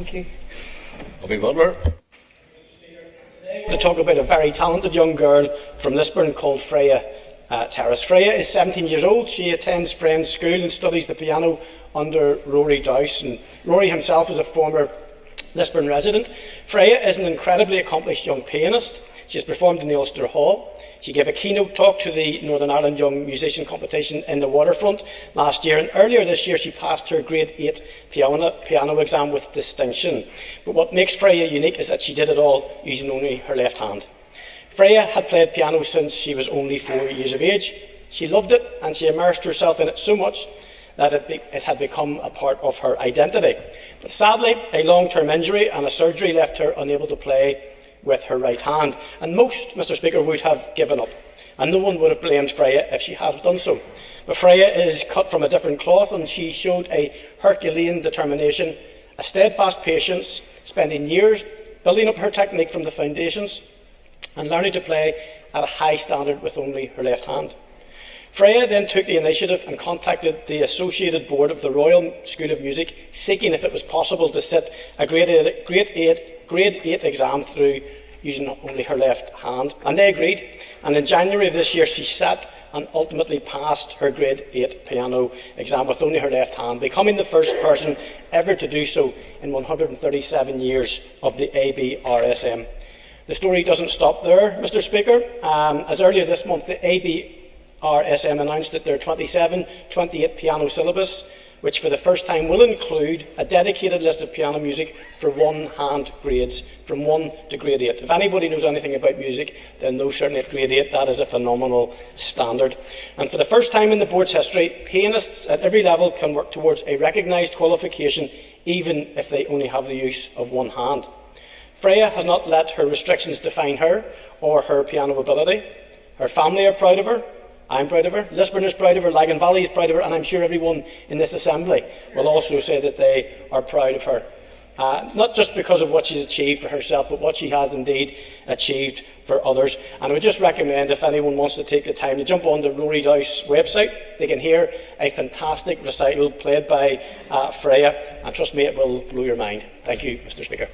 Thank you. Robbie Butler. To talk about a very talented young girl from Lisburn called Freya Terris. Freya is 17 years old. She attends Friends School and studies the piano under Rory Dowse. And Rory himself is a former Lisburn resident. Freya is an incredibly accomplished young pianist. She has performed in the Ulster Hall. She gave a keynote talk to the Northern Ireland Young Musician Competition in the Waterfront last year, and earlier this year she passed her Grade 8 piano exam with distinction. But what makes Freya unique is that she did it all using only her left hand. Freya had played piano since she was only 4 years of age. She loved it, and she immersed herself in it so much that it had become a part of her identity. But sadly, a long-term injury and a surgery left her unable to play with her right hand, and most, Mr. Speaker, would have given up, and no one would have blamed Freya if she had done so. But Freya is cut from a different cloth, and she showed a herculean determination, a steadfast patience, spending years building up her technique from the foundations and learning to play at a high standard with only her left hand. Freya then took the initiative and contacted the Associated Board of the Royal School of Music, seeking if it was possible to sit a Grade 8 exam through using only her left hand, and they agreed. And in January of this year she sat and ultimately passed her Grade 8 piano exam with only her left hand, becoming the first person ever to do so in 137 years of the ABRSM. The story doesn't stop there, Mr. Speaker. As earlier this month, the ABRSM announced that their 27-28 piano syllabus, which for the first time will include a dedicated list of piano music for one-hand grades, from 1 to Grade 8. If anybody knows anything about music, then they'll certainly at Grade 8. That is a phenomenal standard. And for the first time in the board's history, pianists at every level can work towards a recognised qualification, even if they only have the use of one hand. Freya has not let her restrictions define her or her piano ability. Her family are proud of her. I'm proud of her, Lisburn is proud of her, Lagan Valley is proud of her, and I'm sure everyone in this assembly will also say that they are proud of her. Not just because of what she's achieved for herself, but what she has indeed achieved for others. And I would just recommend, if anyone wants to take the time to jump on the Rory Dowse website, they can hear a fantastic recital played by Freya, and trust me, it will blow your mind. Thank you, Mr. Speaker.